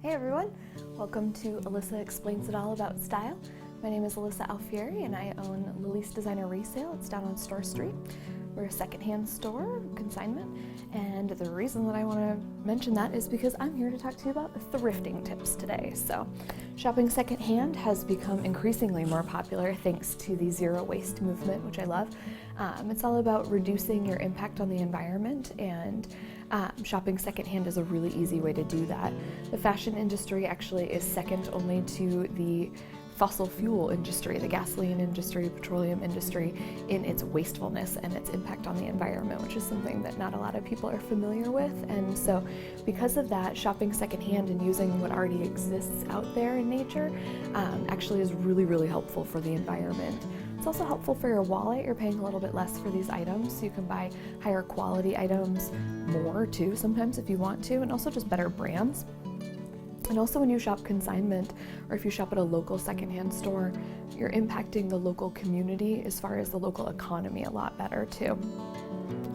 Hey everyone, welcome to Elyssa Explains It All About Style. My name is Elyssa Alfieri and I own Lilise Designer Resale. It's down on Store Street. We're a secondhand store, consignment, and the reason that I want to mention that is because I'm here to talk to you about thrifting tips today. So, shopping secondhand has become increasingly more popular thanks to the zero waste movement, which I love. It's all about reducing your impact on the environment, and shopping secondhand is a really easy way to do that. The fashion industry actually is second only to the fossil fuel industry, the gasoline industry, petroleum industry, in its wastefulness and its impact on the environment, which is something that not a lot of people are familiar with. And so because of that, shopping secondhand and using what already exists out there in nature actually is really, really helpful for the environment. It's also helpful for your wallet. You're paying a little bit less for these items, so you can buy higher quality items more too sometimes if you want to, and also just better brands. And also when you shop consignment, or if you shop at a local secondhand store, you're impacting the local community as far as the local economy a lot better too.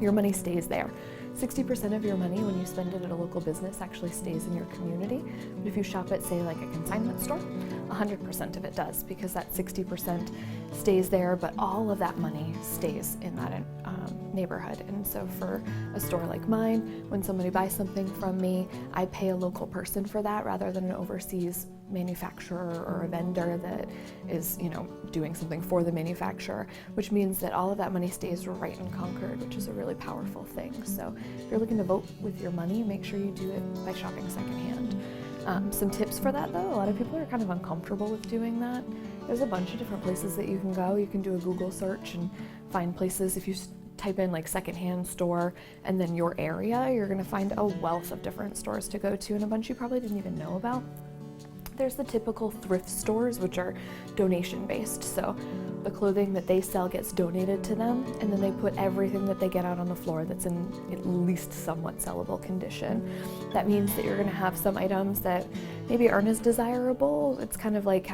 Your money stays there. 60% of your money when you spend it at a local business actually stays in your community. But if you shop at, say, like a consignment store, 100% of it does, because that 60% stays there, but all of that money stays in that neighborhood. And so for a store like mine, when somebody buys something from me, I pay a local person for that rather than an overseas manufacturer or a vendor that is, doing something for the manufacturer, which means that all of that money stays right in Concord, which is a really powerful thing. So if you're looking to vote with your money, make sure you do it by shopping secondhand. Some tips for that though, a lot of people are kind of uncomfortable with doing that. There's a bunch of different places that you can go. You can do a Google search and find places. If you type in like secondhand store and then your area, you're gonna find a wealth of different stores to go to and a bunch you probably didn't even know about. There's the typical thrift stores, which are donation based. So the clothing that they sell gets donated to them, and then they put everything that they get out on the floor that's in at least somewhat sellable condition. That means that you're gonna have some items that maybe aren't as desirable. It's kind of like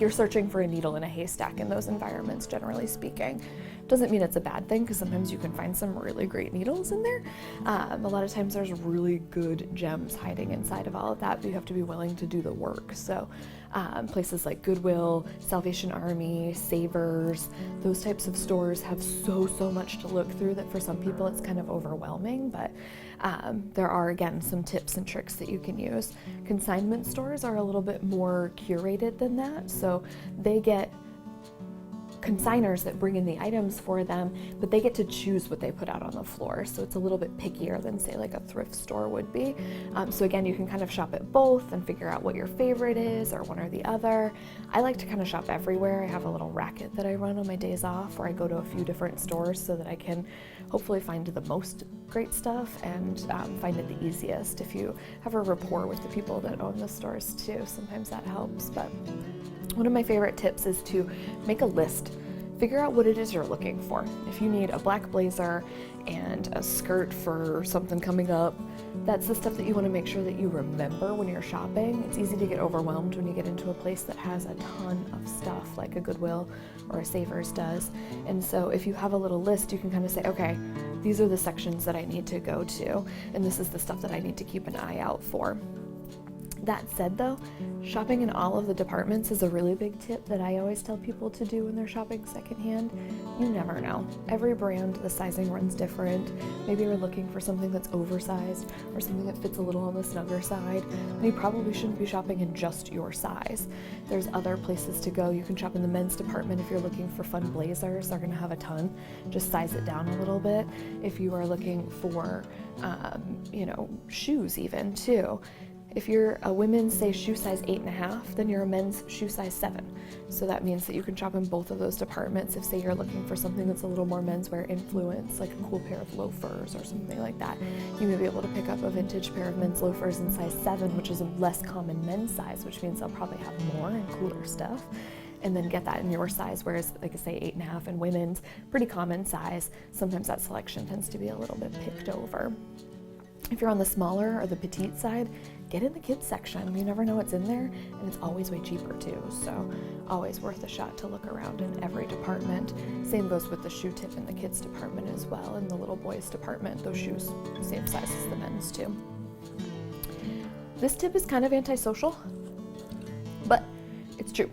you're searching for a needle in a haystack in those environments, generally speaking. Doesn't mean it's a bad thing, because sometimes you can find some really great needles in there. A lot of times there's really good gems hiding inside of all of that, but you have to be willing to do the work. So places like Goodwill, Salvation Army, Savers, those types of stores have so much to look through that for some people it's kind of overwhelming, but there are, again, some tips and tricks that you can use. Consignment stores are a little bit more curated than that, so they get consigners that bring in the items for them, but they get to choose what they put out on the floor. So it's a little bit pickier than, say, like a thrift store would be. So again, you can kind of shop at both and figure out what your favorite is, or one or the other. I like to kind of shop everywhere. I have a little racket that I run on my days off, where I go to a few different stores so that I can hopefully find the most great stuff and find it the easiest. If you have a rapport with the people that own the stores too, sometimes that helps. But one of my favorite tips is to make a list. Figure out what it is you're looking for. If you need a black blazer and a skirt for something coming up, that's the stuff that you want to make sure that you remember when you're shopping. It's easy to get overwhelmed when you get into a place that has a ton of stuff, like a Goodwill or a Savers does. And so if you have a little list, you can kind of say, okay, these are the sections that I need to go to, and this is the stuff that I need to keep an eye out for. That said though, shopping in all of the departments is a really big tip that I always tell people to do when they're shopping secondhand. You never know. Every brand, the sizing runs different. Maybe you're looking for something that's oversized or something that fits a little on the snugger side, and you probably shouldn't be shopping in just your size. There's other places to go. You can shop in the men's department if you're looking for fun blazers. They're gonna have a ton. Just size it down a little bit. If you are looking for, shoes even too. If you're a women's, say, shoe size 8.5, then you're a men's shoe size 7. So that means that you can shop in both of those departments. If, say, you're looking for something that's a little more menswear influence, like a cool pair of loafers or something like that, you may be able to pick up a vintage pair of men's loafers in size 7, which is a less common men's size, which means they'll probably have more and cooler stuff, and then get that in your size, whereas, like I say, 8.5 in women's, pretty common size. Sometimes that selection tends to be a little bit picked over. If you're on the smaller or the petite side, get in the kids section. You never know what's in there, and it's always way cheaper too. So always worth a shot to look around in every department. Same goes with the shoe tip in the kids department as well. In the little boys department, those shoes, same size as the men's too. This tip is kind of antisocial, but it's true.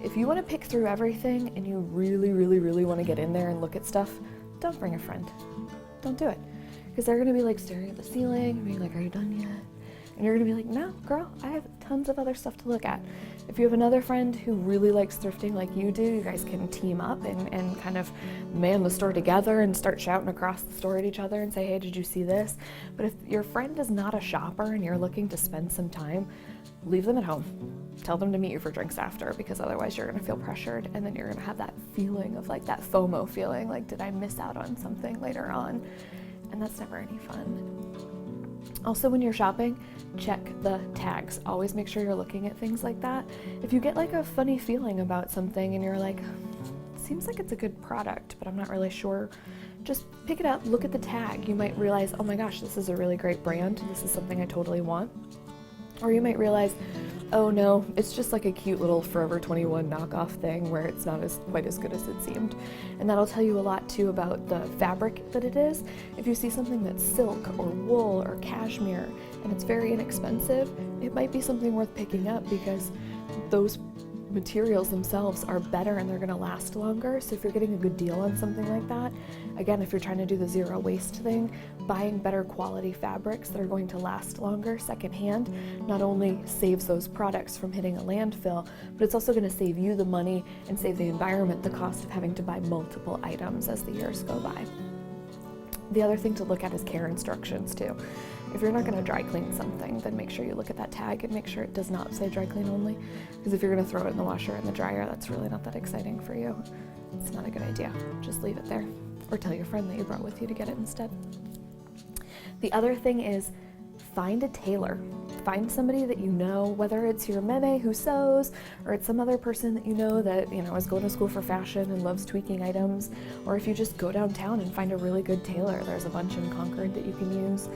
If you want to pick through everything and you really want to get in there and look at stuff, don't bring a friend. Don't do it. Because they're going to be like staring at the ceiling and being like, are you done yet? And you're going to be like, no, girl, I have tons of other stuff to look at. If you have another friend who really likes thrifting like you do, you guys can team up and kind of man the store together and start shouting across the store at each other and say, hey, did you see this? But if your friend is not a shopper and you're looking to spend some time, leave them at home. Tell them to meet you for drinks after, because otherwise you're going to feel pressured, and then you're going to have that feeling of like that FOMO feeling, like, did I miss out on something later on? And that's never any fun. Also, when you're shopping, check the tags. Always make sure you're looking at things like that. If you get like a funny feeling about something and you're like, seems like it's a good product, but I'm not really sure, just pick it up, look at the tag. You might realize, oh my gosh, this is a really great brand. This is something I totally want. Or you might realize, oh no, it's just like a cute little Forever 21 knockoff thing where it's not quite as good as it seemed. And that'll tell you a lot too about the fabric that it is. If you see something that's silk or wool or cashmere and it's very inexpensive, it might be something worth picking up because those materials themselves are better and they're going to last longer. So if you're getting a good deal on something like that, again, if you're trying to do the zero waste thing, buying better quality fabrics that are going to last longer secondhand not only saves those products from hitting a landfill, but it's also going to save you the money and save the environment the cost of having to buy multiple items as the years go by. The other thing to look at is care instructions too. If you're not going to dry clean something, then make sure you look at that tag and make sure it does not say dry clean only. Because if you're going to throw it in the washer and the dryer, that's really not that exciting for you. It's not a good idea. Just leave it there. Or tell your friend that you brought with you to get it instead. The other thing is find a tailor. Find somebody that you know, whether it's your meme who sews, or it's some other person that you know that, is going to school for fashion and loves tweaking items, or if you just go downtown and find a really good tailor. There's a bunch in Concord that you can use.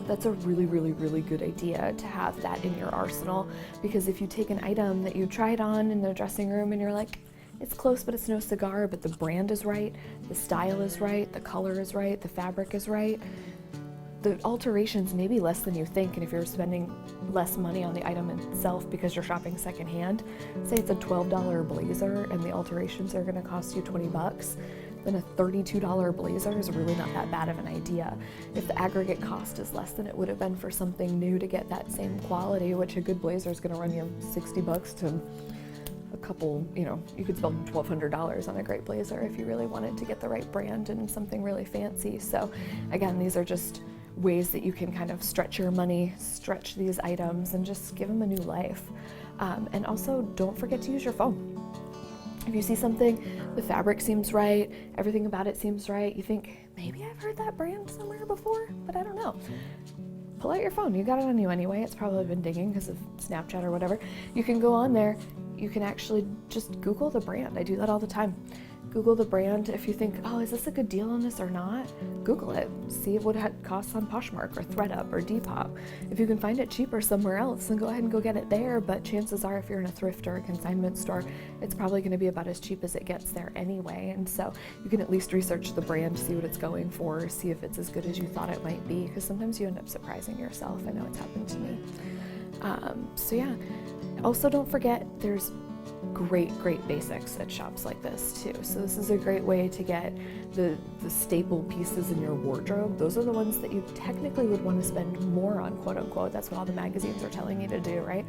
That's a really good idea to have that in your arsenal, because if you take an item that you tried on in the dressing room and you're like, it's close but it's no cigar, but the brand is right, the style is right, the color is right, the fabric is right, the alterations may be less than you think. And if you're spending less money on the item itself because you're shopping secondhand, say it's a $12 blazer and the alterations are going to cost you 20 bucks, then a $32 blazer is really not that bad of an idea. If the aggregate cost is less than it would have been for something new to get that same quality, which a good blazer is going to run you 60 bucks to a couple, you could spend $1,200 on a great blazer if you really wanted to get the right brand and something really fancy. So again, these are just ways that you can kind of stretch your money, stretch these items, and just give them a new life. And also, don't forget to use your phone. If you see something, the fabric seems right, everything about it seems right, you think, maybe I've heard that brand somewhere before, but I don't know. Pull out your phone. You got it on you anyway. It's probably been dinging because of Snapchat or whatever. You can go on there. You can actually just Google the brand. I do that all the time. Google the brand. If you think, oh, is this a good deal on this or not? Google it. See what it costs on Poshmark or ThredUp or Depop. If you can find it cheaper somewhere else, then go ahead and go get it there. But chances are, if you're in a thrift or a consignment store, it's probably going to be about as cheap as it gets there anyway. And so you can at least research the brand, see what it's going for, see if it's as good as you thought it might be. Because sometimes you end up surprising yourself. I know it's happened to me. So yeah. Also, don't forget, there's great basics at shops like this too. So this is a great way to get the staple pieces in your wardrobe. Those are the ones that you technically would want to spend more on, quote unquote. That's what all the magazines are telling you to do, right?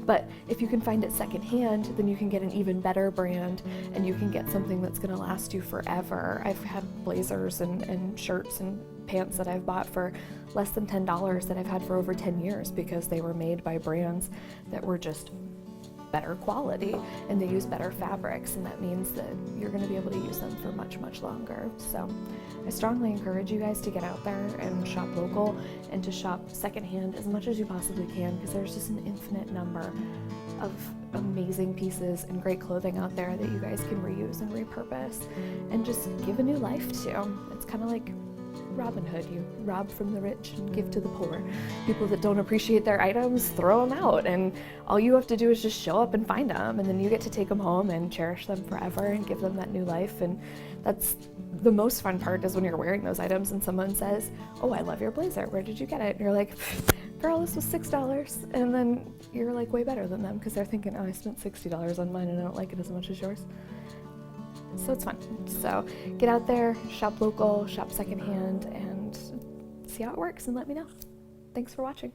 But if you can find it secondhand, then you can get an even better brand and you can get something that's going to last you forever. I've had blazers and shirts and pants that I've bought for less than $10 that I've had for over 10 years because they were made by brands that were just better quality and they use better fabrics, and that means that you're going to be able to use them for much longer. So I strongly encourage you guys to get out there and shop local and to shop secondhand as much as you possibly can, because there's just an infinite number of amazing pieces and great clothing out there that you guys can reuse and repurpose and just give a new life to. It's kind of like Robin Hood. You rob from the rich and give to the poor. People that don't appreciate their items, throw them out, and all you have to do is just show up and find them, and then you get to take them home and cherish them forever and give them that new life. And that's the most fun part, is when you're wearing those items and someone says, oh, I love your blazer, where did you get it? And you're like, girl, this was $6, and then you're like way better than them because they're thinking, oh, I spent $60 on mine and I don't like it as much as yours. So it's fun. So get out there, shop local, shop secondhand, and see how it works and let me know. Thanks for watching.